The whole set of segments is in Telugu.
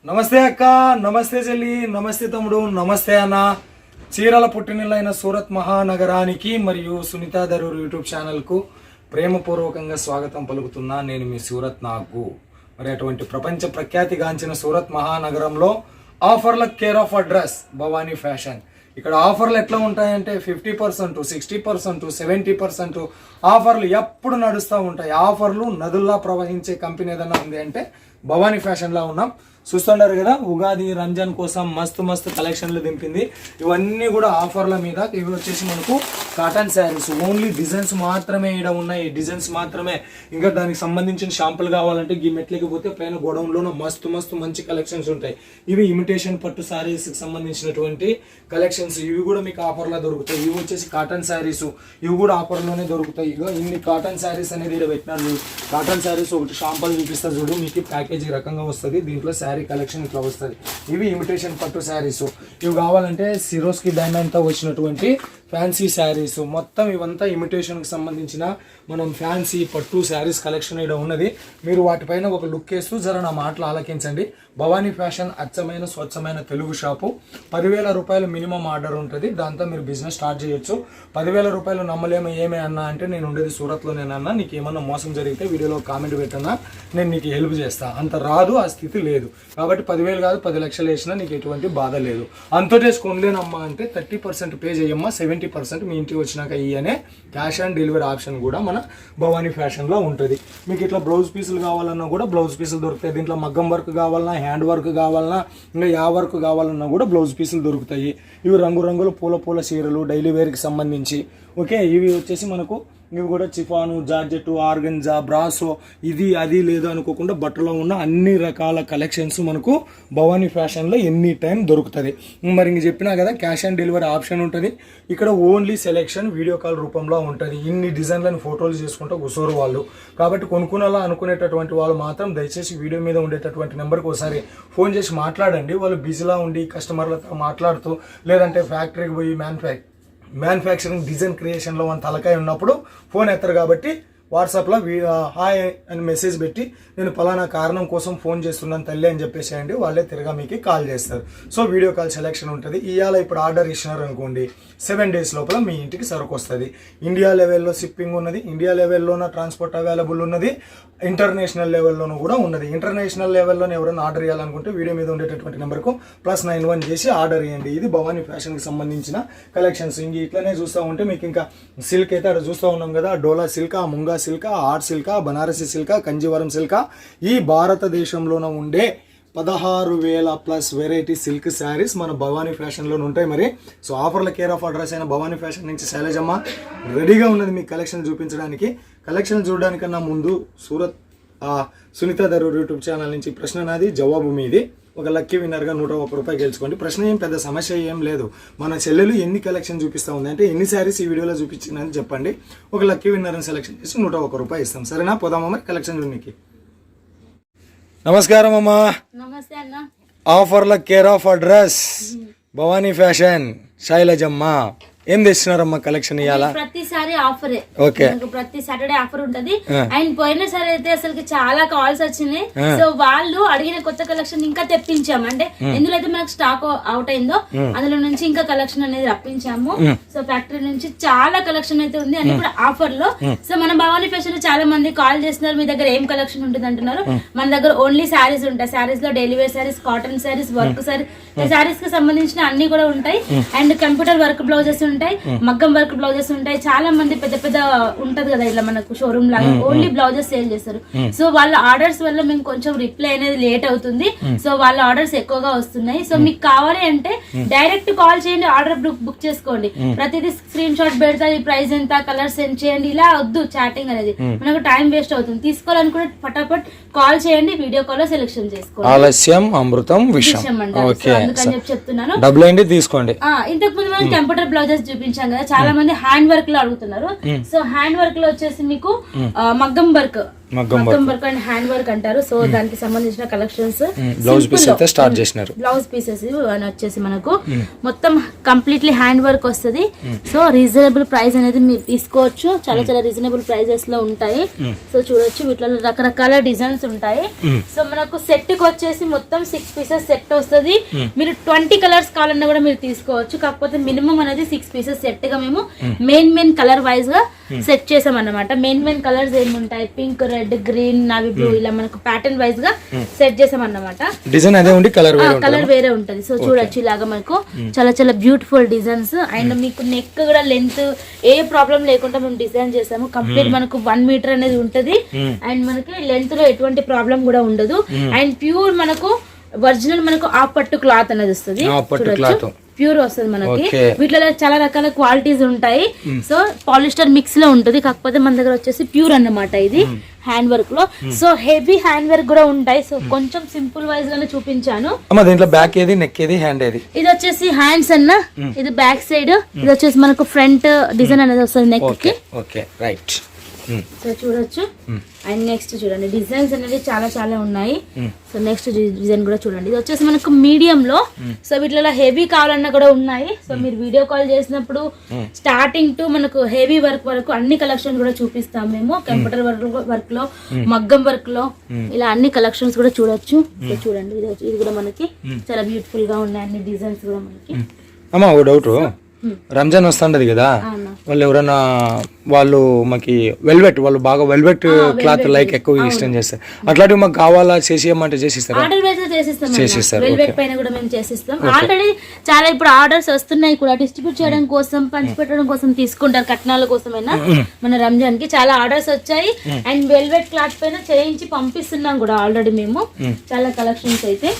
నమస్తే అక్క, నమస్తే చెల్లి, నమస్తే తమ్ముడు, నమస్తే అన్న. చీరల పుట్టినిల్లైన సూరత్ మహానగరానికి మరియు సునీత దరూర్ యూట్యూబ్ ఛానల్కు ప్రేమపూర్వకంగా స్వాగతం పలుకుతున్నా. నేను మీ సూరత్ నాగు. మరి అటువంటి ప్రపంచ ప్రఖ్యాతిగాంచిన సూరత్ మహానగరంలో ఆఫర్ల care of address Bhavani fashion. ఇక్కడ ఆఫర్లు ఎట్లా ఉంటాయంటే 50%, 60%, 70% ఆఫర్లు ఎప్పుడు నడుస్తూ ఉంటాయి. ఆఫర్లు నదుల్లా ప్రవహించే కంపెనీ ఏదైనా ఉంది అంటే భవానీ ఫ్యాషన్లో ఉన్నాం. చూస్తుంటారు కదా, ఉగాది రంజాన్ కోసం మస్తు కలెక్షన్లు దింపింది. ఇవన్నీ కూడా ఆఫర్ల మీద. ఇవి వచ్చేసి మనకు కాటన్ శారీస్, ఓన్లీ డిజైన్స్ మాత్రమే ఇక్కడ ఉన్నాయి, డిజైన్స్ మాత్రమే. ఇంకా దానికి సంబంధించిన షాంపులు కావాలంటే ఈ మెట్లకి పోతే పైన గోడౌన్లో మస్తు మంచి కలెక్షన్స్ ఉంటాయి. ఇవి ఇమిటేషన్ పట్టు శారీస్కి సంబంధించినటువంటి కలెక్షన్స్. ఇవి కూడా మీకు ఆఫర్లో దొరుకుతాయి. ఇవి వచ్చేసి కాటన్ శారీస్, ఇవి కూడా ఆఫర్లోనే దొరుకుతాయి. ఇగో ఇన్ని కాటన్ శారీస్ అనేది ఇక్కడ పెట్టినారు. కాటన్ శారీస్ ఒకటి షాంపులు చూపిస్తారు చూడు, మీకు ప్యాకేజీ రకంగా వస్తుంది. దీంట్లో శారీ కలెక్షన్ ఇట్లా వస్తుంది. ఇవి ఇమిటేషన్ పట్టు శారీస్. ఇవి కావాలంటే సిరోస్కి డైమండ్తో వచ్చినటువంటి ఫ్యాన్సీ శారీస్. మొత్తం ఇవంతా ఇమిటేషన్కి సంబంధించిన మనం ఫ్యాన్సీ పట్టు శారీస్ కలెక్షన్ ఇక్కడ ఉన్నది. మీరు వాటిపైన ఒక లుక్ వేస్తూ జర నా మాటలు ఆలకించండి. భవానీ ఫ్యాషన్ అచ్చమైన స్వచ్ఛమైన తెలుగు షాపు. 10,000 రూపాయలు మినిమం ఆర్డర్ ఉంటుంది. దాంతో మీరు బిజినెస్ స్టార్ట్ చేయొచ్చు. 10,000 రూపాయలు నమ్మలేమో ఏమే అన్నా అంటే నేను ఉండేది సూరత్లోనేనన్నా. నీకు ఏమన్నా మోసం జరిగితే వీడియోలో కామెంట్ పెట్టన్నా, నేను నీకు హెల్ప్ చేస్తా. అంత రాదు, ఆ స్థితి లేదు. కాబట్టి 10,000 కాదు 10 లక్షలు వేసినా నీకు ఎటువంటి బాధ లేదు. అంతటేసి కొనలేనమ్మా అంటే 30% పే చేయమ్మా, 70% మీ ఇంటికి వచ్చినాక ఇయ్యనే క్యాష్ ఆన్ డెలివరీ ఆప్షన్ కూడా మన భవానీ ఫ్యాషన్లో ఉంటుంది. మీకు ఇట్లా బ్లౌజ్ పీసులు కావాలన్నా కూడా బ్లౌజ్ పీసులు దొరుకుతాయి. దీంట్లో మగ్గం వర్క్ కావాలన్నా, హ్యాండ్ వర్క్ కావాలన్నా, ఇంకా యా వర్క్ కావాలన్నా కూడా బ్లౌజ్ పీసులు దొరుకుతాయి. ఇవి రంగురంగుల పూల చీరలు డైలీ వేర్కి సంబంధించి. ఓకే, ఇవి వచ్చేసి మనకు ఇవి కూడా చిఫాను, జార్జెట్, ఆర్గంజా, బ్రాసో, ఇది అది లేదు అనుకోకుండా బట్టలో ఉన్న అన్ని రకాల కలెక్షన్స్ మనకు భవానీ ఫ్యాషన్లో ఎనీ టైం దొరుకుతుంది. మరి ఇంక చెప్పినా కదా, క్యాష్ ఆన్ డెలివరీ ఆప్షన్ ఉంటుంది. ఇక్కడ ఓన్లీ సెలెక్షన్ వీడియో కాల్ రూపంలో ఉంటుంది. ఇన్ని డిజైన్లను ఫోటోలు చేసుకుంటూ కూర్చోరు వాళ్ళు. కాబట్టి కొనుక్కునేలా అనుకునేటటువంటి వాళ్ళు మాత్రం దయచేసి వీడియో మీద ఉండేటటువంటి నెంబర్కి ఒకసారి ఫోన్ చేసి మాట్లాడండి. వాళ్ళు బిజీలా ఉండి కస్టమర్లతో మాట్లాడుతూ, లేదంటే ఫ్యాక్టరీకి పోయి మ్యానుఫ్యాక్చరింగ్ డిజైన్ క్రియేషన్లో మన తలకాయ ఉన్నప్పుడు ఫోన్ ఎత్తారు. కాబట్టి వాట్సాప్లో హాయ్ అని మెసేజ్ పెట్టి నేను పలానా కారణం కోసం ఫోన్ చేస్తున్నాను తల్లి అని చెప్పేసేయండి. వాళ్ళే తిరగా మీకు కాల్ చేస్తారు. సో వీడియో కాల్ సెలెక్షన్ ఉంటుంది. ఇవాళ ఇప్పుడు ఆర్డర్ ఇచ్చినారు అనుకోండి, 7 days లోపల మీ ఇంటికి సరుకు వస్తుంది. ఇండియా లెవెల్లో షిప్పింగ్ ఉన్నది, ఇండియా లెవెల్లోన ట్రాన్స్పోర్ట్ అవైలబుల్ ఉన్నది, ఇంటర్నేషనల్ లెవెల్లోనూ కూడా ఉన్నది. ఇంటర్నేషనల్ లెవెల్లోనే ఎవరైనా ఆర్డర్ చేయాలనుకుంటే వీడియో మీద ఉండేటటువంటి నెంబర్కు +91 చేసి ఆర్డర్ చేయండి. ఇది భవానీ ఫ్యాషన్కి సంబంధించిన కలెక్షన్స్. ఇంక ఇట్లనే చూస్తూ ఉంటే మీకు ఇంకా సిల్క్ అయితే అక్కడ చూస్తూ ఉన్నాం కదా, Dola silk, Munga silk, art silk, Banarasi silk, Kanjeevaram silk. ఈ భారతదేశంలోనే ఉండే 16,000+ వెరైటీ సిల్క్ శారీస్ మన భవానీ ఫ్యాషన్లోనే ఉంటాయి. మరి సో ఆఫర్ల కేర్ ఆఫ్ అడ్రస్ అయిన భవానీ ఫ్యాషన్ నుంచి శైలజమ్మ రెడీగా ఉన్నది మీకు కలెక్షన్ చూపించడానికి. కలెక్షన్ చూడడానికన్నా ముందు సూరత్ సునీత దరూర్ యూట్యూబ్ ఛానల్ నుంచి ప్రశ్న నాది, జవాబు మీది. ఒక లక్కీ విన్నర్గా 101 రూపాయలు గెలుచుకోండి. ప్రశ్న ఏం పెద్ద సమస్య ఏం లేదు. మన చెల్లెలు ఎన్ని కలెక్షన్ చూపిస్తూ ఉంది అంటే ఎన్ని శారీస్ ఈ వీడియోలో చూపించిందని చెప్పండి. ఒక లక్కీ విన్నర్ని సెలెక్షన్ చేసి 101 రూపాయలు ఇస్తాం. సరేనా? పోదామా మరి కలెక్షన్ చూడడానికి. నమస్కారం అమ్మా. నమస్తే అన్న. ఆఫర్ల care of address Bhavani fashion Sailajamma. ఏం తెచ్చినారమ్మా కలెక్షన్ ఇవాళ? ప్రతిసారి ఆఫరే. ఓకే, ప్రతి సాటర్డే ఆఫర్ ఉంటది. అండ్ పోయినసారి అయితే అసలు చాలా కాల్స్ వచ్చినాయి. సో వాళ్ళు అడిగిన కొత్త కలెక్షన్ ఇంకా తెప్పించాము. అంటే ఎందులో అయితే మనకు స్టాక్ అవుట్ అయిందో అందులో నుంచి ఇంకా కలెక్షన్ అనేది రప్పించాము. సో ఫ్యాక్టరీ నుంచి చాలా కలెక్షన్ అయితే ఉంది, అది కూడా ఆఫర్ లో. సో మన భవానీ ఫ్యాషన్ లో చాలా మంది కాల్ చేస్తున్నారు, మీ దగ్గర ఏం కలెక్షన్ ఉంటుంది అంటున్నారు. మన దగ్గర ఓన్లీ శారీస్ ఉంటాయి. శారీస్ లో daily wear saris, cotton saris, work saris, saris కి సంబంధించిన అన్ని కూడా ఉంటాయి. అండ్ కంప్యూటర్ వర్క్ బ్లౌజెస్ ఉంటాయి, మగ్గం వర్క్ బ్లౌజెస్ ఉంటాయి. చాలా మంది పెద్ద ఉంటది కదా ఇలా మనకు షోరూమ్ లాగా, ఓన్లీ బ్లౌజెస్ సేల్ చేస్తారు. సో వాళ్ళ ఆర్డర్స్ వల్ల మేము కొంచెం రిప్లై అనేది లేట్ అవుతుంది. సో వాళ్ళ ఆర్డర్స్ ఎక్కువగా వస్తున్నాయి. సో మీకు కావాలి అంటే డైరెక్ట్ కాల్ చేయండి, ఆర్డర్ బుక్ చేసుకోండి. ప్రతిదీ స్క్రీన్ షాట్ పెడతా, ఈ ప్రైస్ ఎంత, కలర్ సెండ్ చేయండి. ఇలా వద్దు చాటింగ్ అనేది, మనకు టైం వేస్ట్ అవుతుంది. తీసుకోవాలనుకుంటే ఫటాఫట్ కాల్ చేయండి, వీడియో కాల్ లో సెలెక్షన్ చేసుకోండి. ఆలస్యం అమృతం విషయం. అందుకని చెప్తున్నాను, డబ్బులు ఏంటి తీసుకోండి. ఇంతకు ముందు మనం కంప్యూటర్ బ్లౌజెస్ చూపించాం కదా, చాలా మంది హ్యాండ్ వర్క్ లో అడుగుతున్నారు. సో హ్యాండ్ వర్క్ లో వచ్చేసి మీకు మగ్గం వర్క్ మగ్గం వర్క్ అండ్ హ్యాండ్ వర్క్ అంటారు. సో దానికి సంబంధించిన కలెక్షన్స్, బ్లౌజ్ పీస్ అయితే స్టార్ట్ చేసినారు. బ్లౌజ్ పీసెస్ వచ్చేసి మనకు మొత్తం కంప్లీట్లీ హ్యాండ్ వర్క్ వస్తుంది. సో రీజనబుల్ ప్రైస్ అనేది మీరు తీసుకోవచ్చు. చాలా చాలా రీజనబుల్ ప్రైజెస్ లో ఉంటాయి. సో చూడొచ్చు, వీటిలో రకరకాల డిజైన్స్ ఉంటాయి. సో మనకు సెట్ కి వచ్చేసి మొత్తం 6 పీసెస్ సెట్ వస్తుంది. మీరు 20 కలర్స్ కావాలన్నా కూడా మీరు తీసుకోవచ్చు. కాకపోతే మినిమం అనేది 6 పీసెస్ సెట్ గా మేము మెయిన్ కలర్ వైజ్ గా సెట్ చేసాం అన్నమాట. మెయిన్ కలర్స్ ఏముంటాయి, pink, red, green, navy blue, ఇలా మనకు ప్యాటర్న్ వైజ్ గా సెట్ చేసాం అన్నమాట. డిజైన్ అదే ఉండి కలర్ వేరే ఉంటది. సో చూడొచ్చు, ఇలాగా మనకు చాలా చాలా బ్యూటిఫుల్ డిజైన్స్. అండ్ మీకు నెక్ కూడా లెంత్ ఏ ప్రాబ్లం లేకుండా మేము డిజైన్ చేసాము. కంప్లీట్ మనకు 1 మీటర్ అనేది ఉంటది. అండ్ మనకి లెంత్ లో ఎటువంటి ప్రాబ్లం కూడా ఉండదు. అండ్ ప్యూర్ మనకు ఒరిజినల్ మనకు ఆ పట్టు క్లాత్ అనేది వస్తుంది. ప్యూర్ వస్తుంది మనకి. వీటిలో చాలా రకాల క్వాలిటీస్ ఉంటాయి. సో పాలిస్టర్ మిక్స్ లో ఉంటుంది. కాకపోతే మన దగ్గర వచ్చేసి ప్యూర్ అన్నమాట ఇది హ్యాండ్ వర్క్ లో. సో హెవీ హ్యాండ్ వర్క్ కూడా ఉంటాయి. సో కొంచెం సింపుల్ వైజ్ గానే చూపించాను. దీంట్లో బ్యాక్ ఏది, నెక్ ఏది, హ్యాండ్ ఏది? ఇది వచ్చేసి హ్యాండ్స్ అన్న, ఇది బ్యాక్ సైడ్, ఇది వచ్చేసి మనకు ఫ్రంట్ డిజైన్ అనేది వస్తుంది నెక్ కి. రైట్. సో చూడొచ్చు. అండ్ నెక్స్ట్ చూడండి, డిజైన్స్ అనేది చాలా చాలా ఉన్నాయి. సో నెక్స్ట్ డిజైన్ కూడా చూడండి. ఇది వచ్చేసి మనకు మీడియం లో. సో వీటిలో హెవీ కావాలన్నా కూడా ఉన్నాయి. సో మీరు వీడియో కాల్ చేసినప్పుడు స్టార్టింగ్ టు మనకు హెవీ వర్క్ వరకు అన్ని కలెక్షన్ కూడా చూపిస్తాం మేము. కంప్యూటర్ వర్క్ లో, మగ్గం వర్క్ లో, ఇలా అన్ని కలెక్షన్స్ కూడా చూడొచ్చు. సో చూడండి, ఇది కూడా మనకి చాలా బ్యూటిఫుల్ గా ఉన్నాయి అన్ని డిజైన్స్ కూడా మనకి. అమ్మా ఓ డౌట్, రంజాన్ వస్తుంటది కదా, వాళ్ళు ఎవరైనా వాళ్ళు మాకి వెల్వెట్, వాళ్ళు బాగా వెల్వెట్ క్లాత్ లైక్ ఎక్కువ ఇష్టం చేస్తారు. అట్లాంటివి మాకు కావాలా, చేసేయమంటే చేసిస్తారు? Order wise చేసిస్తాం. వెల్వెట్ పైన కూడా మేము చేసిస్తాం. ఆల్రెడీ చాలా ఇప్పుడు ఆర్డర్స్ వస్తున్నాయి కూడా, డిస్ట్రిబ్యూట్ చేయడం కోసం, పంచిపెట్టడం కోసం తీసుకుంటారు. కట్నాల కోసమైనా మన రంజాన్ కి చాలా ఆర్డర్స్ వచ్చాయి. అండ్ వెల్వెట్ క్లాత్ పైన చేయించి పంపిస్తున్నాం కూడా ఆల్రెడీ మేము చాలా కలెక్షన్స్ అయితే.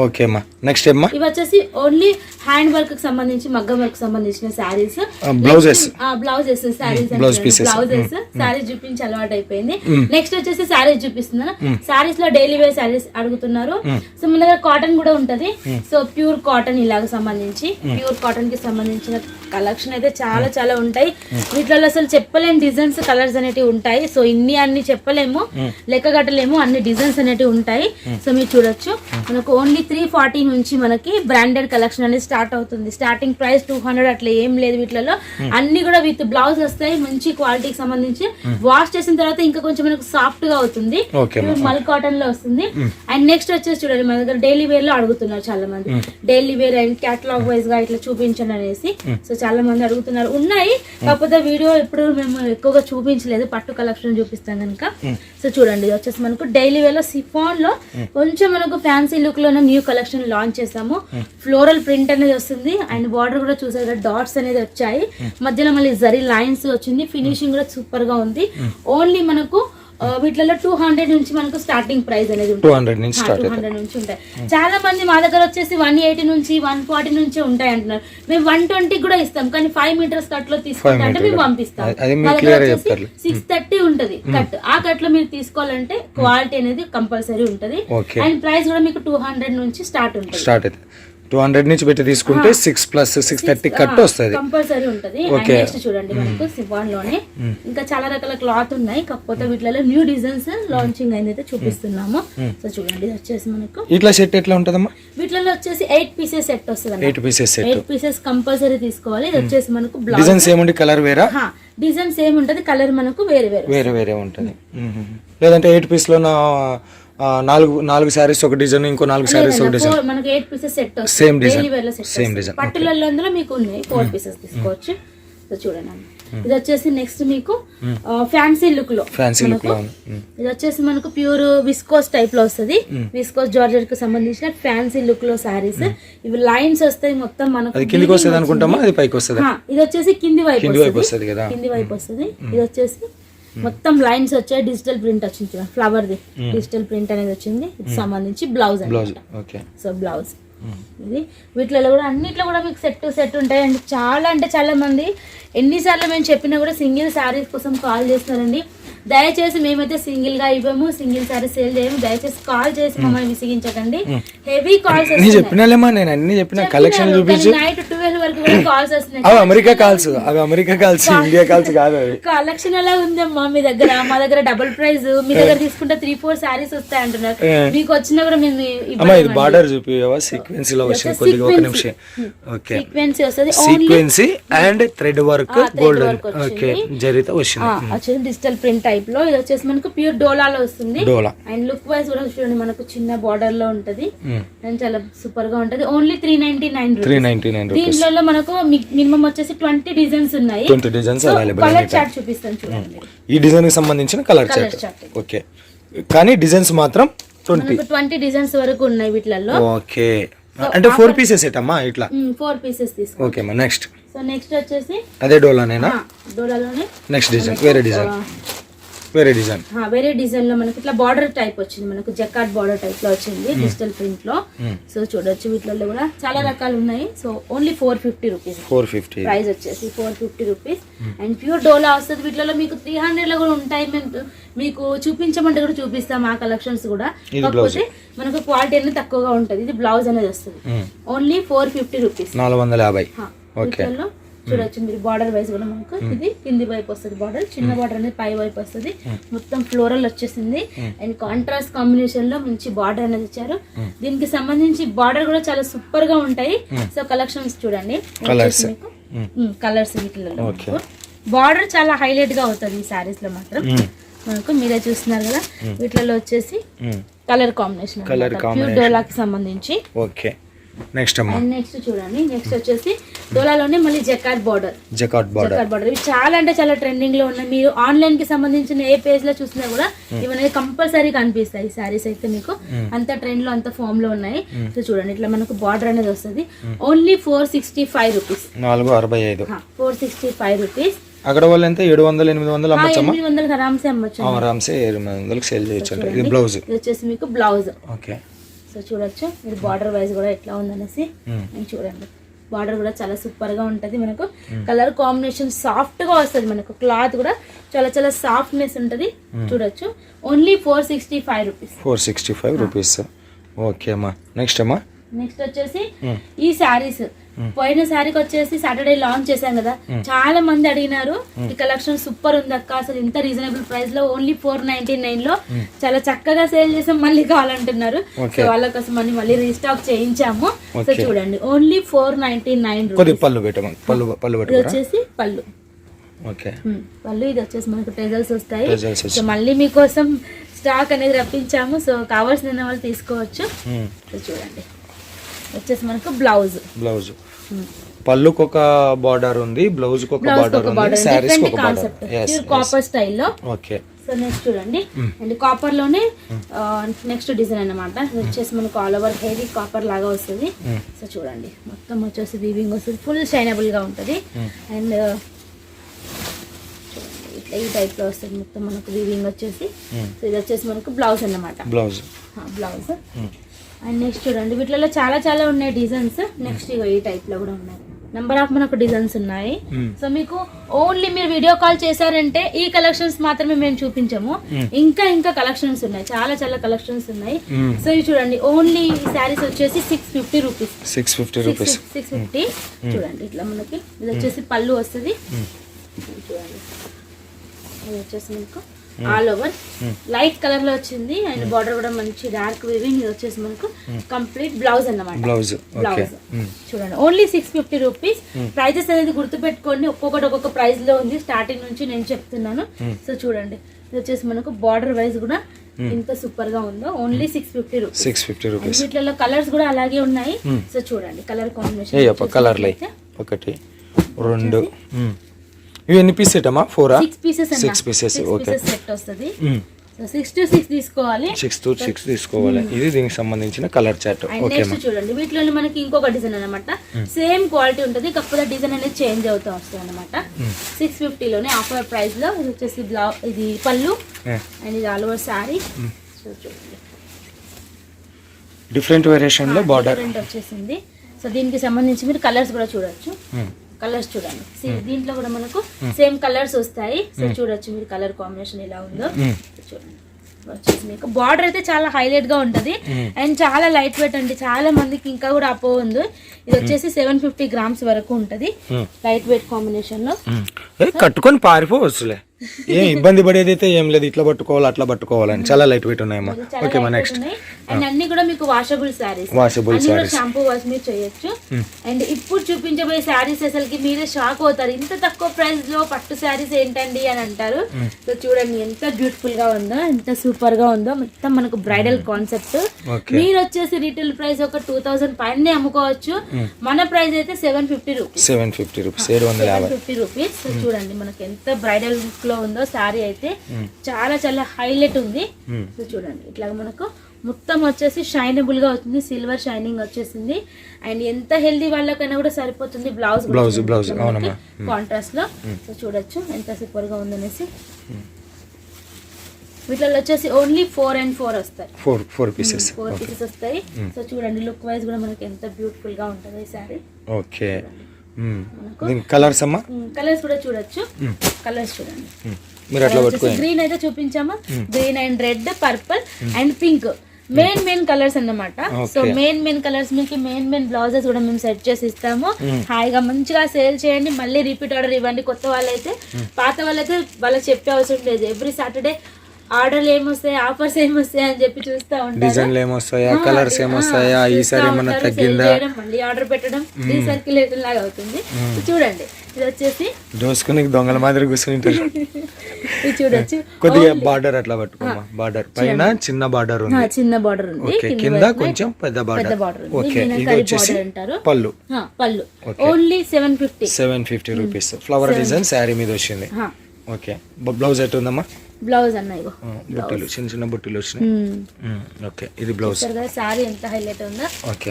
ఓకే అమ్మా, నెక్స్ట్ ఏమ్మా? ఇవి వచ్చేసి ఓన్లీ హ్యాండ్ వర్క్ కి సంబంధించి, మగ్గం వర్క్ సంబంధించిన శారీస్, బ్లౌజెస్, శారీస్, శారీస్ చూపించి అలవాటు అయిపోయింది. నెక్స్ట్ వచ్చేసి శారీస్ చూపిస్తున్నాను. శారీస్ లో డైలీ వేర్ శారీస్ అడుగుతున్నారు. సో మన దగ్గర కాటన్ కూడా ఉంటది. సో ప్యూర్ కాటన్ ఇలాగ సంబంధించి, ప్యూర్ కాటన్ కి సంబంధించిన కలెక్షన్ అయితే చాలా చాలా ఉంటాయి. వీటిలో అసలు చెప్పలేని డిజైన్స్, కలర్స్ అనేటివి ఉంటాయి. సో అన్ని చెప్పలేము, లెక్క కట్టలేము, అన్ని డిజైన్స్ అనేటివి ఉంటాయి. సో మీరు చూడొచ్చు, మనకు ఓన్లీ 340 నుంచి మనకి బ్రాండెడ్ కలెక్షన్ అనేది స్టార్ట్ అవుతుంది. స్టార్టింగ్ ప్రైస్ 200 అట్లా ఏం లేదు. వీటిలో అన్ని కూడా విత్ బ్లౌజ్ వస్తాయి, మంచి క్వాలిటీకి సంబంధించి. వాష్ చేసిన తర్వాత ఇంకా కొంచెం మనకు సాఫ్ట్ గా అవుతుంది, మల్ కాటన్ లో వస్తుంది. అండ్ నెక్స్ట్ వచ్చేసి చూడండి, మన దగ్గర డైలీ వేర్ లో అడుగుతున్నారు చాలా మంది. Daily wear and catalogue wise గా ఇట్లా చూపించండి అనేసి. సో చాలా మంది అడుగుతున్నారు. ఉన్నాయి, కాకపోతే వీడియో ఎప్పుడు మేము ఎక్కువగా చూపించలేదు, పట్టు కలెక్షన్ చూపిస్తాం కనుక. సో చూడండి, ఇది వచ్చేసి మనకు డైలీ వేర్ లో సిఫాన్ లో కొంచెం మనకు ఫ్యాన్సీ లుక్ లో న్యూ కలెక్షన్ లాంచ్ చేసాము. ఫ్లోరల్ ప్రింట్ అనేది వస్తుంది. అండ్ బార్డర్ కూడా చూసారు, డాట్స్ అనేది వచ్చాయి, మధ్యలో మళ్ళీ జరీ లైన్స్ వచ్చింది. ఫినిషింగ్ కూడా సూపర్ గా ఉంది. ఓన్లీ మనకు వీటిలో 200 నుంచి మనకు స్టార్టింగ్ ప్రైస్ అనేది ఉంటుంది. 200 నుంచి ఉంటాయి. చాలా మంది మా దగ్గర వచ్చేసి 180 నుంచి 140 నుంచి ఉంటాయి అంటున్నారు. మేము 120 కూడా ఇస్తాం, కానీ 5 మీటర్స్ కట్ లో తీసుకుంటే అంటే మేము పంపిస్తాం. 630 ఉంటది కట్. ఆ కట్ లో మీరు తీసుకోవాలంటే క్వాలిటీ అనేది కంపల్సరీ ఉంటది. అండ్ ప్రైస్ కూడా మీకు 200 నుంచి స్టార్ట్ ఉంటుంది. 200 నుంచి పెట్టి తీసుకుంటే 6 + 630 కట్ వస్తుంది, కంపల్సరీ ఉంటది. నెక్స్ట్ చూడండి, మనకు సిఫాన్ లోనే ఇంకా చాలా రకాల క్లాత్ ఉన్నాయి. కాకపోతే వీటిలో న్యూ డిజైన్స్ లాంచింగ్ అయితే చూపిస్తున్నాము. సో చూడండి, వచ్చేసి మనకు ఇట్లా సెట్ ఎట్లా ఉంటదమ్మా? వీటిలో వచ్చేసి 8 పీసెస్ సెట్ వస్తుంది. 8 పీసెస్ కంపల్సరీ తీసుకోవాలి. ఇది వచ్చేసి మనకు డిజైన్స్ ఏముంది, కలర్ వేరా? డిజైన్స్ ఏముంటది, కలర్ మనకు వేరే ఉంటది. లేదంటే 8 పీస్ లో నాలుగు శారీస్ ఒక డిజైన్, ఇంకో 4 శారీస్ ఒక డిజైన్, మనకి 8 పీసెస్ సెట్ సేమ్ డిజైన్. పట్టులలో అందులో మీకు ఉన్నాయి 4 పీసెస్ తీసుకోవచ్చు. సో చూడండి, ఇది వచ్చేసి నెక్స్ట్ మీకు ఫ్యాన్సీ లుక్ లో. ఇది వచ్చేసి మనకు ప్యూర్ విస్కోస్ టైప్ లో వస్తుంది. విస్కోస్ జార్జెట్ కి సంబంధించిన ఫ్యాన్సీ లుక్ లో సారీస్. ఇవి లైన్స్ వస్తాయి మొత్తం మనకు. కిందికి వస్తుంది అనుకుంటామా, అది పైకి వస్తుంది? ఇది వచ్చేసి కింది వైపు వస్తుంది. ఇది వచ్చేసి మొత్తం లైన్స్ వచ్చాయి. డిజిటల్ ప్రింట్ వచ్చింది, ఫ్లవర్ ది డిజిటల్ ప్రింట్ అనేది వచ్చింది. ఇది సంబంధించి బ్లౌజ్ అన్నమాట. సో బ్లౌజ్ ఇది. వీటిలో కూడా అన్నిట్లో కూడా మీకు సెట్ ఉంటాయి. అండ్ చాలా మంది ఎన్నిసార్లు మేము చెప్పినా కూడా సింగిల్ శారీస్ కోసం కాల్ చేస్తున్నారండి. దయచేసి మేమైతే సింగిల్ గా ఇవ్వము, సింగిల్ సారీ సేల్ చేయము. దయచేసి కాల్ చేసి మమ్మల్ని విసిగించకండి. హెవీ కాల్స్ నైట్ 12 30,000 వరకు కూడా కాల్స్ వస్తున్నాయి. అవి అమెరికా కాల్స్, ఇండియా కాల్స్ కాదు అవి. కలెక్షన్ ఎలా ఉందమ్మా మీ దగ్గర? మా దగ్గర డబుల్ ప్రైస్, మీ దగ్గర తీసుకుంటే 3-4 సారీస్ వస్తాయి అంటున్నారు. మీకు వచ్చినా కూడా మేము ఇది బార్డర్ చూపివా? సీక్వెన్సీ లో వచ్చింది కొద్దిగా, ఒక నిమిషం. ఓకే, సీక్వెన్సీ వస్తుంది, sequins and thread work, gold. Okay, జరిత వచ్చింది డిజిటల్ ప్రింట్ టైప్ లో. ఇది వచ్చేసి మనకు ప్యూర్ డోలాలో వస్తుంది. అండ్ లుక్ వైజ్ కూడా చూడండి, మనకు చిన్న బార్డర్ లో ఉంటది అండ్ చాలా సూపర్ గా ఉంటది. ఓన్లీ 399. దీంట్లో మనకు మినిమం వచ్చేసి 20 డిజైన్స్ ఉన్నాయి. 20 డిజైన్స్ అవైలబుల్. కలర్ చార్ట్ చూపిస్తాను చూడండి. ఈ డిజైన్ కి సంబంధించిన కలర్ చార్ట్. ఓకే, కానీ డిజైన్స్ మాత్రం 20 డిజైన్స్ వరకు ఉన్నాయి వీటిలలో. ఓకే, అంటే 4 పీసెస్ సెట్ అమ్మా ఇట్లా. 4 పీసెస్ తీసుకో. ఓకే అమ్మా, నెక్స్ట్. సో నెక్స్ట్ వచ్చేసి అదే డోలానేనా? డోలాలోనే నెక్స్ట్ డిజైన్, వేరే డిజైన్. వేరే డిజైన్ లో మనకి ఇట్లా బార్డర్ టైప్ వచ్చింది, మనకు జకార్డ్ బార్డర్ టైప్ లో వచ్చింది డిజిటల్ ప్రింట్ లో. సో చూడొచ్చు, వీటిలో కూడా చాలా రకాలు ఉన్నాయి. సో ఓన్లీ 450 రూపీస్ ప్రైస్ వచ్చేసి 450 రూపీస్. అండ్ ప్యూర్ డోలా వస్తుంది. వీటిలో మీకు 300 లో కూడా ఉంటాయి. మీకు చూపించమంటే కూడా చూపిస్తాం ఆ కలెక్షన్స్ కూడా. కాకపోతే మనకు క్వాలిటీ అనేది తక్కువగా ఉంటుంది. ఇది బ్లౌజ్ అనేది వస్తుంది. Only 450 rupees, 450. ఓకే, చూడొచ్చు మీరు. బార్డర్ వైజ్ కూడా మనకు ఇది కింది వైపు వస్తుంది బార్డర్, చిన్న బార్డర్ అనేది పై వైపు వస్తుంది. మొత్తం ఫ్లోరల్ వచ్చేసింది అండ్ కాంట్రాస్ట్ కాంబినేషన్ లో మంచి బార్డర్ అనేది ఇచ్చారు. దీనికి సంబంధించి బార్డర్ కూడా చాలా సూపర్ గా ఉంటాయి. సో కలెక్షన్స్ చూడండి, కలర్స్ వీటిలో బార్డర్ చాలా హైలైట్ గా అవుతుంది ఈ సారీస్ లో మాత్రం. మనకు మీరే చూస్తున్నారు కదా, వీటిలో వచ్చేసి కలర్ కాంబినేషన్ ప్యూర్ డోలాకి సంబంధించి. ఓకే, నెక్స్ట్ అమ్మా. నెక్స్ట్ చూడండి, నెక్స్ట్ వచ్చేసి డోలాలోనే మళ్ళీ జకార్డ్ బార్డర్. ఇవి చాలా అంటే చాలా ట్రెండింగ్ లో ఉన్నాయి. మీరు ఆన్లైన్ కి సంబంధించిన ఏ పేజ్ లో చూసినా కూడా ఇవన్నీ కంపల్సరీ కనిపిస్తాయి. సారీస్ అయితే మీకు అంత ట్రెండ్ లో, అంత ఫామ్ లో ఉన్నాయి. సో చూడండి, ఇట్లా మనకు బార్డర్ అనేది వస్తుంది. Only 465 rupees. 465 రూపీస్. అక్కడ వాళ్ళు ఎంత 700-800 అమ్మొచ్చమ్మా? 800 ఆరామ్సే అమ్మొచ్చు. ఆరామ్సే 800 సేల్ చేయొచ్చు. ఇది బ్లౌజ్. ఇది వచ్చేసి మీకు బ్లౌజ్. ఓకే, సో చూడొచ్చు మీరు బార్డర్ వైజ్ కూడా ఎట్లా ఉందనేసి. చూడండి, బార్డర్ కూడా చాలా సూపర్ గా ఉంటది. మనకు కలర్ కాంబినేషన్ సాఫ్ట్ గా వస్తుంది. మనకు క్లాత్ కూడా చాలా చాలా సాఫ్ట్నెస్ ఉంటది. చూడొచ్చు, ఓన్లీ 465 రూపీస్. 465 రూపీస్. ఓకే అమ్మా, నెక్స్ట్ అమ్మా. నెక్స్ట్ వచ్చేసి ఈ శారీస్ పోయిన శారీకి వచ్చేసి సాటర్డే లాంచ్ చేశాం కదా, చాలా మంది అడిగినారు ఈ కలెక్షన్ సూపర్ ఉంది అక్క, అసలు ఇంత రీజనబుల్ ప్రైస్ లో ఓన్లీ 499 లో చాలా చక్కగా సేల్ చేసాం, మళ్ళీ కావాలంటున్నారు. సో వాళ్ళ కోసం అని మళ్ళీ రీస్టాక్ చేయించాము. సో చూడండి, ఓన్లీ 499 పళ్ళు వచ్చేసి పళ్ళు. పళ్ళు ఇది వచ్చేసి మనకు టెజల్స్ వస్తాయి. సో మళ్ళీ మీకోసం స్టాక్ అనేది రప్పించాము. సో కావాల్సిన వాళ్ళు తీసుకోవచ్చు. సో చూడండి, వచ్చేసి మనకు బ్లౌజ్. పళ్ళుకి ఒక బార్డర్ ఉంది, బ్లౌజ్ కి ఒక బార్డర్ ఉంది, సారీస్ కి ఒక కాన్సెప్ట్ కాపర్ స్టైల్లో. ఓకే, సో నెక్స్ట్ చూడండి, అండ్ కాపర్ లోనే నెక్స్ట్ డిజైన్ అన్నమాట. వచ్చేసి మనకు ఆల్ ఓవర్ హెవీ కాపర్ లాగా వస్తుంది. సో చూడండి, మొత్తం వచ్చేసి వీవింగ్ వస్తుంది, ఫుల్ షైనబుల్ గా ఉంటుంది. అండ్ ఇట్లా ఈ టైప్ లో వస్తుంది మొత్తం మనకు వీవింగ్ వచ్చేసి. సో ఇది వచ్చేసి మనకు బ్లౌజ్ అన్నమాట. బ్లౌజ్. అండ్ నెక్స్ట్ చూడండి, వీటిలో చాలా చాలా ఉన్నాయి డిజైన్స్. నెక్స్ట్ ఈ టైప్ లో కూడా ఉన్నాయి, నెంబర్ ఆఫ్ మనకు డిజైన్స్ ఉన్నాయి. సో మీకు ఓన్లీ మీరు వీడియో కాల్ చేశారంటే ఈ కలెక్షన్స్ మాత్రమే మేము చూపించము, ఇంకా ఇంకా కలెక్షన్స్ ఉన్నాయి, చాలా చాలా కలెక్షన్స్ ఉన్నాయి. సో ఇవి చూడండి, ఓన్లీ శారీస్ వచ్చేసి 650 రూపీస్. 650 చూడండి. ఇట్లా మనకి ఇది వచ్చేసి పళ్ళు వస్తుంది. చూడండి, ఇది వచ్చేసి మీకు ఆల్ ఓవర్ లైట్ కలర్ లో వచ్చింది. అండ్ బార్డర్ కూడా మంచి డార్క్ వీవింగ్. ఇది వచ్చేసి మనకు కంప్లీట్ బ్లౌజ్ అన్నమాట. బ్లౌజ్ చూడండి, ఓన్లీ 650 రూపీస్. ప్రైజెస్ అనేది గుర్తు పెట్టుకోండి, ఒక్కొక్కటి ఒక్కొక్క ప్రైస్ లో ఉంది, స్టార్టింగ్ నుంచి నేను చెప్తున్నాను. సో చూడండి, ఇది వచ్చేసి మనకు బార్డర్ వైజ్ కూడా ఎంత సూపర్ గా ఉందో. Only 650 rupees. వీటిలో కలర్స్ కూడా అలాగే ఉన్నాయి. సో చూడండి, కలర్ కాంబినేషన్ కలర్ ఒకటి 2 ఇవి ఎన్ని పీస్ సెట్ అమ్మా? 6 పీసెస్. ఓకే, సెట్ వస్తుంది. సో 6 to 6 తీసుకోవాలి. 6 to 6 తీసుకోవాలి. ఇది దీనికి సంబంధించిన కలర్ చార్ట్. ఓకే, నెక్స్ట్ చూడండి, వీటిలో మనకి ఇంకొక డిజైన్ అన్నమాట. సేమ్ క్వాలిటీ ఉంటుంది, కాకపోతే డిజైన్ అనేది చేంజ్ అవుతూ వస్తుంది అన్నమాట. 650 లోనే ఆఫర్ ప్రైస్ లో. ఇది వచ్చేసి బ్లౌజ్, ఇది పళ్ళు, అండ్ ఇది ఆల్ ఓవర్ సారీ. సో చూడండి, డిఫరెంట్ వేరియేషన్ లో బార్డర్ వచ్చేసింది. సో దీనికి సంబంధించి మీరు కలర్స్ కూడా చూడొచ్చు. కలర్స్ చూడండి, దీంట్లో కూడా మనకు సేమ్ కలర్స్ వస్తాయి. సో చూడొచ్చు మీరు కలర్ కాంబినేషన్ ఎలా ఉందో చూడండి. వచ్చేసి మీకు బార్డర్ అయితే చాలా హైలైట్ గా ఉంటది అండ్ చాలా లైట్ వెయిట్ అండి. చాలా మందికి ఇంకా కూడా అపో ఉంది. ఇది వచ్చేసి 750 grams వరకు ఉంటది లైట్ వెయిట్ కాంబినేషన్ లో. కట్టుకొని పారిపోవచ్చులే, ఏం ఇబ్బంది పడేది అయితే ఏం లేదు. ఇట్లా పట్టుకోవాలి అట్లా పట్టుకోవాలని చాలా లైట్ వెయిట్ ఉన్నాయమ్మా. ఓకే మా నెక్స్ట్ అండ్ అన్ని కూడా మీకు వాషబుల్ శారీస్, షాంపూ వాష్ మీరు చేయొచ్చు. అండ్ ఇప్పుడు చూపించబోయే శారీస్ అసలుకి మీరే షాక్ అవుతారు, ఇంత తక్కువ ప్రైస్ లో పట్టు శారీస్ ఏంటండి అని అంటారు. సో చూడండి ఎంత బ్యూటిఫుల్ గా ఉందో, ఎంత సూపర్ గా ఉందో. మొత్తం మనకు బ్రైడల్ కాన్సెప్ట్. మీరు వచ్చేసి రీటైల్ ప్రైస్ ఒక 2000 పైన అమ్ముకోవచ్చు. మన ప్రైస్ అయితే 750 రూపీస్. 750 రూపీస్. సో చూడండి మనకి ఎంత బ్రైడల్ లుక్ లో ఉందో శారీ అయితే. చాలా చాలా హైలైట్ ఉంది. సో చూడండి ఇట్లా మనకు మొత్తం వచ్చేసి షైనబుల్ గా వచ్చింది, సిల్వర్ షైనింగ్ వచ్చేసింది. అండ్ ఎంత హెల్దీ వాళ్ళకైనా కూడా సరిపోతుంది. బ్లౌజ్ కాంట్రాస్ట్ లో. సో చూడొచ్చు ఎంత సూపర్ గా ఉందనేసి. వీటిలో వచ్చేసి ఓన్లీ 4 and 4 వస్తాయి. 4 పీసెస్ వస్తాయి. సో చూడండి లుక్ వైజ్ కూడా మనకి ఎంత బ్యూటిఫుల్ గా ఉంటుంది ఈ శారీ. ఓకే కలర్స్ అమ్మా, కలర్స్ కూడా చూడొచ్చు. కలర్స్ చూడండి, గ్రీన్ అయితే చూపించామా, green and red, purple and pink main colours అన్నమాట. సో మెయిన్ కలర్స్ మీకు మెయిన్ బ్లౌజెస్ కూడా మేము సెట్ చేసి ఇస్తాము. హాయిగా మంచిగా సేల్ చేయండి, మళ్ళీ రిపీట్ ఆర్డర్ ఇవ్వండి. కొత్త వాళ్ళైతే, పాత వాళ్ళైతే వాళ్ళకి చెప్పే అవసరం లేదు. ఎవ్రీ సాటర్డే ఆర్డర్లు ఏమొస్తాయి, ఆఫర్స్ ఏమొస్తాయి అని చెప్పి చూస్తా ఉంటారు. డిజైన్లు ఏమొస్తాయా, కలర్స్ ఏమొస్తాయా, ఈసారి ఏమన్నా తగ్గిందా, మళ్ళీ ఆర్డర్ పెట్టడం రీసర్క్యులేషన్ లాగా అవుతుంది. చూడండి ఇది వచ్చేసి దోసుకుని దొంగల మాదిరి కూర్చుంటారు. ఇది చూడొచ్చు, కొద్దిగా బార్డర్ అట్లా పట్టుకోమా. బార్డర్ పైన చిన్న బార్డర్ ఉంది, కింద కొంచెం పెద్ద బార్డర్. ఓకే ఇది వచ్చేసి పళ్ళు only 750 rupees. Flower design sari మీద వచ్చింది. ఓకే బ్లౌజ్ ఎట్టు ఉందమ్మా? బ్లౌజ్ అన్నాయి బుట్టలు, చిన్న బుట్టలు వచ్చినాయి. ఓకే ఇది బ్లౌజ్. సారీ ఎంత హైలైట్ ఉందో.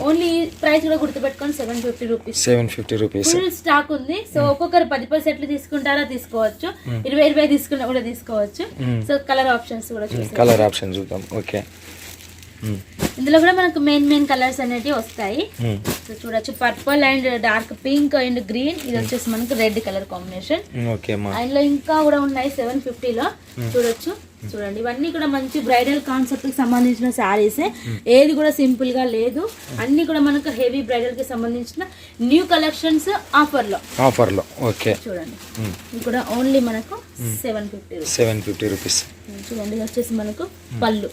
ఓన్లీ ప్రైస్ కూడా గుర్తుపెట్టుకోండి, 750 రూపీస్. ఫుల్ స్టాక్ ఉంది. సో ఒక్కొక్కరు 10 సెట్లు తీసుకుంటారా తీసుకోవచ్చు, 20 తీసుకున్నా కూడా తీసుకోవచ్చు. సో కలర్ ఆప్షన్స్ కూడా చూద్దాం. ఓకే ఇందులో కూడా మనకు మెయిన్ కలర్స్ అనేవి వస్తాయి. సో చూడొచ్చు, purple and dark pink and green. ఇది వచ్చేసి మనకు రెడ్ కలర్ కాంబినేషన్. అందులో ఇంకా కూడా ఉన్నాయి 750 లో. చూడొచ్చు, చూడండి ఇవన్నీ కూడా మంచి బ్రైడల్ కాన్సెప్ట్ కి సంబంధించిన శారీస్. ఏది కూడా సింపుల్ గా లేదు, అన్ని కూడా మనకు హెవీ బ్రైడల్ కి సంబంధించిన న్యూ కలెక్షన్స్ ఆఫర్ లో. ఓకే చూడండి ఇది కూడా ఓన్లీ మనకు 750 రూపీస్. చూడండి వచ్చేసి మనకు పళ్ళు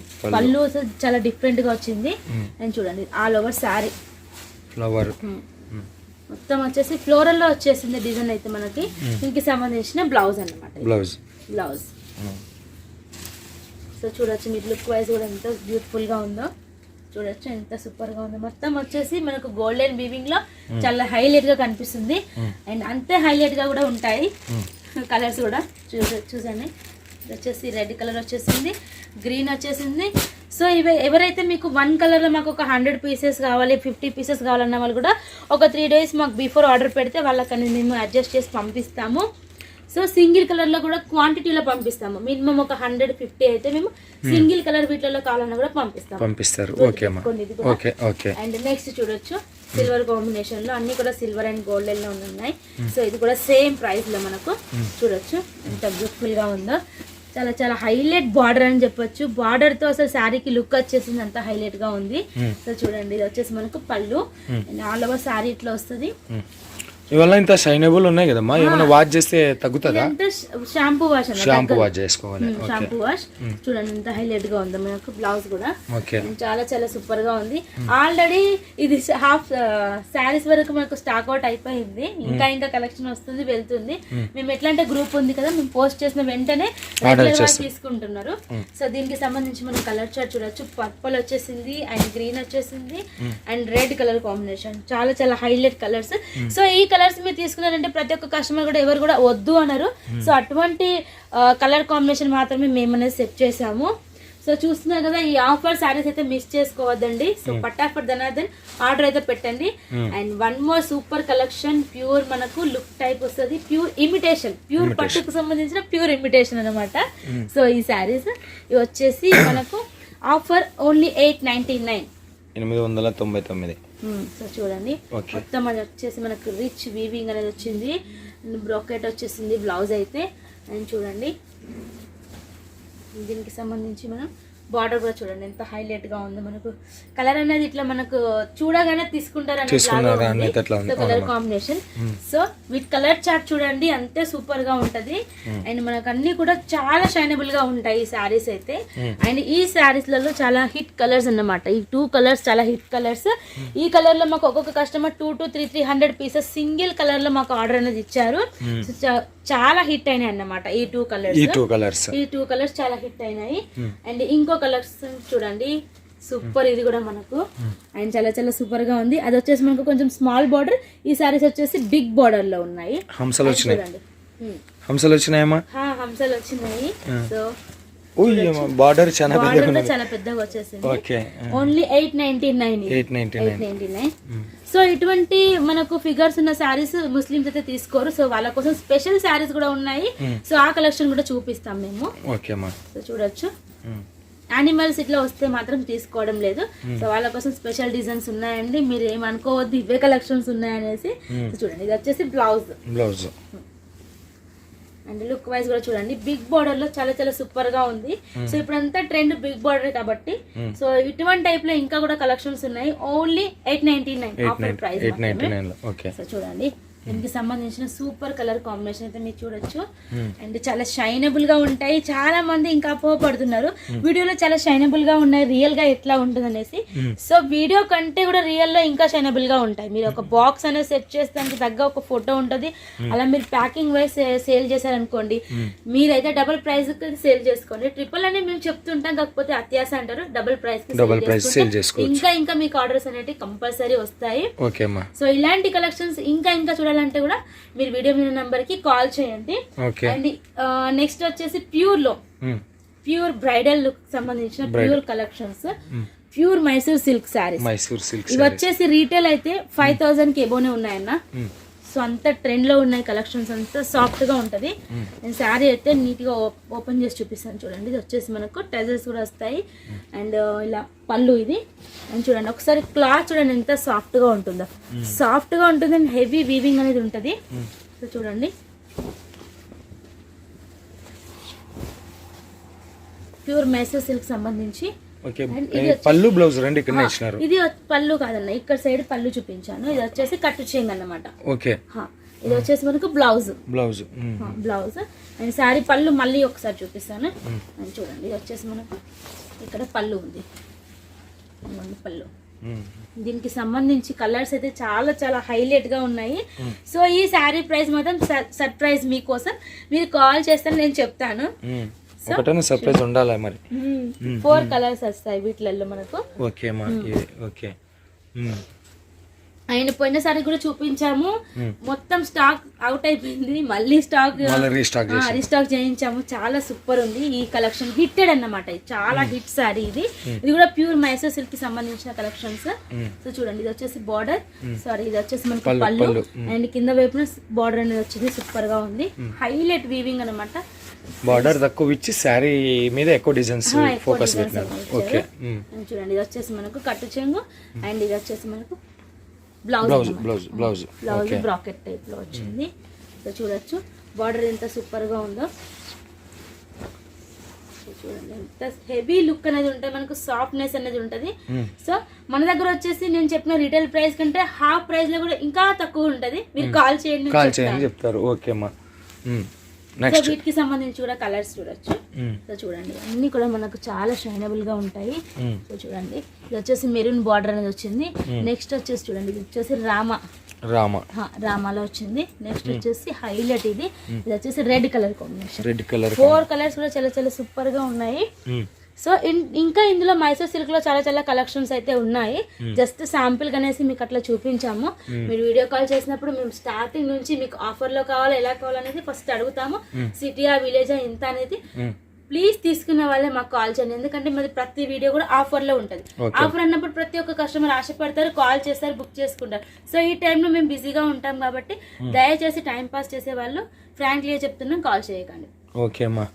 చాలా డిఫరెంట్ గా వచ్చింది. అండ్ చూడండి ఆల్ ఓవర్ శారీ ఫ్లవర్ మొత్తం వచ్చేసి ఫ్లోరల్ లో వచ్చేసింది డిజైన్. అయితే మనకి దీనికి సంబంధించిన బ్లౌజ్ అన్నమాట. బ్లౌజ్ సో చూడొచ్చు మీరు లుక్ వైజ్ కూడా ఎంత బ్యూటిఫుల్ గా ఉందో. చూడొచ్చు ఎంత సూపర్ గా ఉందో. మొత్తం వచ్చేసి మనకు గోల్డెన్ వీవింగ్ లో చాలా హైలైట్ గా కనిపిస్తుంది. అండ్ అంతే హైలైట్ గా కూడా ఉంటాయి కలర్స్ కూడా. చూసండి వచ్చేసి రెడ్ కలర్ వచ్చేసింది, గ్రీన్ వచ్చేసింది. సో ఇవి ఎవరైతే మీకు 1 కలర్ లో మాకు ఒక 100 పీసెస్ కావాలి, 50 పీసెస్ కావాలన్న వాళ్ళు కూడా ఒక 3 days మాకు బిఫోర్ ఆర్డర్ పెడితే వాళ్ళకని మేము అడ్జస్ట్ చేసి పంపిస్తాము. సో సింగిల్ కలర్ లో కూడా క్వాంటిటీలో పంపిస్తాము. మినిమం ఒక 150 అయితే మేము సింగిల్ కలర్ వీటిలో కావాలన్నా కూడా పంపిస్తారు. అండ్ నెక్స్ట్ చూడొచ్చు సిల్వర్ కాంబినేషన్ లో, అన్ని కూడా సిల్వర్ అండ్ గోల్డెన్ లో ఉన్నాయి. సో ఇది కూడా సేమ్ ప్రైస్ లో మనకు. చూడొచ్చు ఎంత బ్యూటిఫుల్ గా ఉందో. చాలా చాలా హైలైట్ బార్డర్ అని చెప్పొచ్చు. బార్డర్ తో అసలు శారీకి లుక్ వచ్చేసింది, అంత హైలైట్ గా ఉంది. సో చూడండి ఇది వచ్చేసి మనకు పళ్ళు. ఆల్ ఓవర్ శారీ ఇట్లా వస్తుంది. ఇవల్ల ఇంత షైనబుల్ ఉన్నాయి కదమ్మా, ఏమైనా వాష్ చేస్తే తగ్గుతుందా? షాంపూ వాష్ చేసుకోవాలి. Shampoo wash. చూడండి ఎంత హైలైట్ గా ఉంది మనకు. బ్లౌజ్ కూడా చాలా చాలా సూపర్ గా ఉంది. ఆల్రెడీ ఇది హాఫ్ శారీస్ వరకు మనకు స్టాక్ అవుట్ అయిపోయింది. ఇంకా కలెక్షన్ వస్తుంది, వెళ్తుంది. మేము ఎట్లా అంటే గ్రూప్ ఉంది కదా, మేము పోస్ట్ చేసిన వెంటనే తీసుకుంటున్నారు. సో దీనికి సంబంధించి మనం కలర్ చార్ట్ చూడొచ్చు. పర్పుల్ వచ్చేసింది అండ్ గ్రీన్ వచ్చేసింది అండ్ రెడ్ కలర్ కాంబినేషన్. చాలా చాలా హైలైట్ కలర్స్. సో ఈ కలర్స్ మీరు తీసుకున్నారంటే ప్రతి ఒక్క కస్టమర్ కూడా ఎవరు కూడా వద్దు అన్నారు. సో అటువంటి కలర్ కాంబినేషన్ మాత్రమే మేము అనేది సెట్ చేసాము. సో చూస్తున్నారు కదా, ఈ ఆఫర్ శారీస్ అయితే మిస్ చేసుకోవద్దండి. సో పటాఫట్ ధనార్దన్ ఆర్డర్ అయితే పెట్టండి. And 1 more super collection. Pure మనకు లుక్ టైప్ వస్తుంది, ప్యూర్ ఇమిటేషన్, ప్యూర్ పట్టుకు సంబంధించిన ప్యూర్ ఇమిటేషన్ అనమాట. సో ఈ శారీస్ ఇవి వచ్చేసి మనకు ఆఫర్ ఓన్లీ 899. సో చూడండి మొత్తం అది వచ్చేసి మనకు రిచ్ వీవింగ్ అనేది వచ్చింది, బ్రోకెట్ వచ్చేసింది బ్లౌజ్ అయితే. అండ్ చూడండి దీనికి సంబంధించి మనం బార్డర్ కూడా చూడండి ఎంత హైలైట్ గా ఉంది. మనకు కలర్ అనేది ఇట్లా మనకు చూడగానే తీసుకుంటారు కలర్ కాంబినేషన్. సో వీటి కలర్ చార్ట్ చూడండి అంతే సూపర్ గా ఉంటది. అండ్ మనకు అన్ని కూడా చాలా షైనబుల్ గా ఉంటాయి ఈ శారీస్ అయితే. అండ్ ఈ శారీస్ లలో చాలా హిట్ కలర్స్ అన్నమాట. ఈ 2 కలర్స్ చాలా హిట్ కలర్స్. ఈ కలర్ లో మాకు ఒక్కొక్క customer 2 to 300 pieces single colour లో మాకు ఆర్డర్ అనేది ఇచ్చారు. చాలా హిట్ అయినాయి అన్నమాట ఈ 2 కలర్స్ చాలా హిట్ అయినాయి. అండ్ ఇంకో కలర్స్ చూడండి సూపర్, ఇది కూడా మనకు అండ్ చాలా చాలా సూపర్ గా ఉంది. అది వచ్చేసి మనకు కొంచెం స్మాల్ బార్డర్, ఈ సారీస్ వచ్చేసి బిగ్ బార్డర్ లో ఉన్నాయి. హంసలు వచ్చినాయమ్మా, హంసలు వచ్చినాయి. సో బార్డర్ చాలా పెద్దగా వచ్చేసింది. ఓన్లీ 899. సో ఇటువంటి మనకు ఫిగర్స్ ఉన్న శారీస్ ముస్లిమ్స్ అయితే తీసుకోరు. సో వాళ్ళ కోసం స్పెషల్ శారీస్ కూడా ఉన్నాయి. సో ఆ కలెక్షన్ కూడా చూపిస్తాం మేము. సో చూడొచ్చు, యానిమల్స్ ఇట్లా వస్తే మాత్రం తీసుకోవడం లేదు. సో వాళ్ళ కోసం స్పెషల్ డిజైన్స్ ఉన్నాయండి, మీరు ఏమనుకోవద్దు ఇవే కలెక్షన్స్ ఉన్నాయనేసి. చూడండి ఇది వచ్చేసి బ్లౌజ్ అండ్ లుక్ వైజ్ కూడా చూడండి బిగ్ బార్డర్ లో చాలా చాలా సూపర్ గా ఉంది. సో ఇప్పుడంతా ట్రెండ్ బిగ్ బార్డర్ కాబట్టి సో ఇటువంటి టైప్ లో ఇంకా కూడా కలెక్షన్స్ ఉన్నాయి. Only 899 offer price. సో చూడండి దీనికి సంబంధించిన సూపర్ కలర్ కాంబినేషన్ అయితే మీరు చూడొచ్చు. అండ్ చాలా షైనబుల్ గా ఉంటాయి. చాలా మంది ఇంకా అపోహపడుతున్నారు వీడియోలో చాలా షైనబుల్ గా ఉన్నాయి, రియల్ గా ఎట్లా ఉంటుంది అనేసి. సో వీడియో కంటే కూడా రియల్ లో ఇంకా షైనబుల్ గా ఉంటాయి. మీరు ఒక బాక్స్ అనేది సెట్ చేస్తే దానికి తగ్గ ఒక ఫోటో ఉంటది. అలా మీరు ప్యాకింగ్ వైజ్ సేల్ చేశారనుకోండి, మీరైతే డబుల్ ప్రైస్ సేల్ చేసుకోండి. ట్రిపుల్ అని మేము చెప్తుంటాం, కాకపోతే అత్యాస అంటారు, డబుల్ ప్రైస్ ఇంకా మీకు ఆర్డర్స్ అనేవి కంపల్సరీ వస్తాయి. సో ఇలాంటి కలెక్షన్స్ ఇంకా చూడాలంటే కూడా మీరు వీడియో మీద నంబర్ కి కాల్ చేయండి. అండ్ నెక్స్ట్ వచ్చేసి ప్యూర్ బ్రైడల్ లుక్ సంబంధించిన pure collections, pure Mysore silk saris. ఇవి వచ్చేసి రీటైల్ అయితే 5000 కి ఎబోనే ఉన్నాయన్న. సో అంత ట్రెండ్ లో ఉన్నాయి కలెక్షన్స్, అంతా సాఫ్ట్ గా ఉంటది. నేను శారీ అయితే నీట్ గా ఓపెన్ చేసి చూపిస్తాను చూడండి. ఇది వచ్చేసి మనకు టెజల్స్ కూడా వస్తాయి. అండ్ ఇలా పళ్ళు ఇది. అండ్ చూడండి ఒకసారి క్లాత్ చూడండి ఎంత సాఫ్ట్ గా ఉంటుందో, సాఫ్ట్ గా ఉంటుంది అండ్ హెవీ వీవింగ్ అనేది ఉంటది. సో చూడండి ప్యూర్ మైసూర్ సిల్క్ సంబంధించి పళ్ళు బ్లౌజ్ రెండు ఇక్కడ ఇచ్చినారు. ఇది పళ్ళు కాదన్న, ఇక్కడ సైడ్ పళ్ళు చూపించాను. ఇది వచ్చేసి కట్టు చేంగ్ అన్నమాట. ఇది వచ్చేసి మనకు బ్లౌజ్ అండ్ శారీ పళ్ళు మళ్ళీ ఒకసారి చూపిస్తాను. అండ్ చూడండి ఇది వచ్చేసి మనకు ఇక్కడ పళ్ళు ఉంది, పళ్ళు. దీనికి సంబంధించి కలర్స్ అయితే చాలా చాలా హైలైట్ గా ఉన్నాయి. సో ఈ శారీ ప్రైస్ మాత్రం సర్ప్రైజ్ మీకోసం, మీరు కాల్ చేస్తే నేను చెప్తాను. సర్ప్రైజ్ ఉండాలి మరి. 4 కలర్స్ వస్తాయి వీటిలలో మనకు. ఆయన పోయినసారి కూడా చూపించాము, మొత్తం స్టాక్ అవుట్ అయిపోయింది. మళ్ళీ రీస్టాక్ చేయించాము. చాలా సూపర్ ఉంది ఈ కలెక్షన్, హిట్టెడ్ అన్నమాట. చాలా హిట్ సారీ ఇది. ఇది కూడా ప్యూర్ మైసూర్ సిల్క్ కి సంబంధించిన కలెక్షన్స్. సో చూడండి ఇది వచ్చేసి బార్డర్, సారీ ఇది వచ్చేసి మనకి పళ్ళు అండ్ కింద వైపున బార్డర్ అనేది వచ్చింది. సూపర్ గా ఉంది, హైలైట్ వీవింగ్ అన్నమాట. బార్డర్ తక్కువ ఇచ్చి శారీ మీద ఎక్కువ డిజైన్స్ ఫోకస్ పెట్టినారు. చూడండి ఇది వచ్చేసి మనకు కట్టు చెంగు అండ్ ఇది వచ్చేసి మనకు బ్లౌజ్ బ్రాకెట్ టైప్ లో వచ్చింది. సో చూడొచ్చు బార్డర్ ఎంత సూపర్ గా ఉందో. చూడండి ఎంత హెవీ లుక్ అనేది ఉంటుంది, మనకు సాఫ్ట్నెస్ అనేది ఉంటది. సో మన దగ్గర వచ్చేసి నేను చెప్పిన రీటైల్ ప్రైస్ కంటే హాఫ్ ప్రైస్ లో కూడా ఇంకా తక్కువ ఉంటది. మీరు కాల్ చేయండి చెప్తారు. ఓకే అమ్మా. సో వీటికి సంబంధించి కూడా కలర్స్ చూడొచ్చు. సో చూడండి అన్ని కూడా మనకు చాలా షైనబుల్ గా ఉంటాయి. సో చూడండి ఇది వచ్చేసి మెరూన్ బార్డర్ అనేది వచ్చింది. నెక్స్ట్ వచ్చేసి చూడండి ఇది వచ్చేసి రామాలో వచ్చింది. నెక్స్ట్ వచ్చేసి హైలైట్ ఇది వచ్చేసి రెడ్ కలర్ కాంబినేషన్. 4 కలర్స్ కూడా చాలా చాలా సూపర్ గా ఉన్నాయి. సో ఇంకా ఇందులో మైసూర్ సిల్క్ లో చాలా చాలా కలెక్షన్స్ అయితే ఉన్నాయి. జస్ట్ శాంపిల్ అనేసి మీకు అట్లా చూపించాము. మీరు వీడియో కాల్ చేసినప్పుడు మేము స్టార్టింగ్ నుంచి మీకు ఆఫర్ లో కావాలా ఎలా కావాలనేది ఫస్ట్ అడుగుతాము. సిటీయా విలేజా ఇంత అనేది ప్లీజ్ తీసుకునే వాళ్ళే మాకు కాల్ చేయండి. ఎందుకంటే మరి ప్రతి వీడియో కూడా ఆఫర్ లో ఉంటది. ఆఫర్ అన్నప్పుడు ప్రతి ఒక్క కస్టమర్ ఆశపడతారు, కాల్ చేస్తారు, బుక్ చేసుకుంటారు. సో ఈ టైంలో మేము బిజీగా ఉంటాం కాబట్టి దయచేసి టైం పాస్ చేసే వాళ్ళు ఫ్రాంక్లీ చెప్తున్నాం, కాల్ చేయకండి. ఓకే అమ్మా.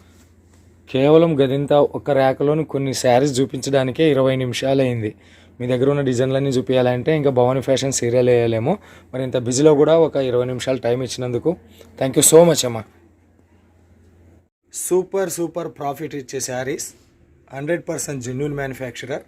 కేవలం గదింత ఒక ర్యాక్లోని కొన్ని శారీస్ చూపించడానికే 20 నిమిషాలు అయింది. మీ దగ్గర ఉన్న డిజైన్లన్నీ చూపించాలంటే ఇంకా భవానీ ఫ్యాషన్ సీరియల్ వేయలేము. మరి ఇంత బిజీలో కూడా ఒక 20 నిమిషాలు టైం ఇచ్చినందుకు థ్యాంక్ యూ సో మచ్ అమ్మా. సూపర్ ప్రాఫిట్ ఇచ్చే శారీస్ 100% జెన్యూన్ మ్యానుఫ్యాక్చరర్,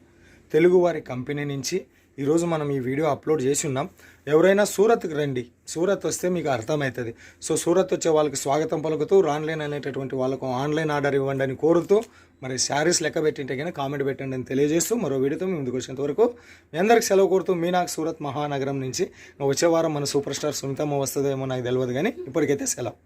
తెలుగువారి కంపెనీ నుంచి ఈరోజు మనం ఈ వీడియో అప్లోడ్ చేసి ఉన్నాం. ఎవరైనా సూరత్కి రండి, సూరత్ వస్తే మీకు అర్థమవుతుంది. సో సూరత్ వచ్చే వాళ్ళకి స్వాగతం పలుకుతూ, ఆన్లైన్ అనేటటువంటి వాళ్ళకు ఆన్లైన్ ఆర్డర్ ఇవ్వండి అని కోరుతూ, మరి శారీస్ లెక్క పెట్టింటే కానీ కామెంట్ పెట్టండి అని తెలియజేస్తూ, మరో వీడియోతో మీ ముందుకు వచ్చేంత వరకు మీ అందరికి సెలవు కోరుతూ, మీనాక్ సూరత్ మహానగరం నుంచి. వచ్చే వారం మన సూపర్ స్టార్ సునీతమ్మ వస్తుందేమో నాకు తెలియదు, కానీ ఇప్పటికైతే సెలవు.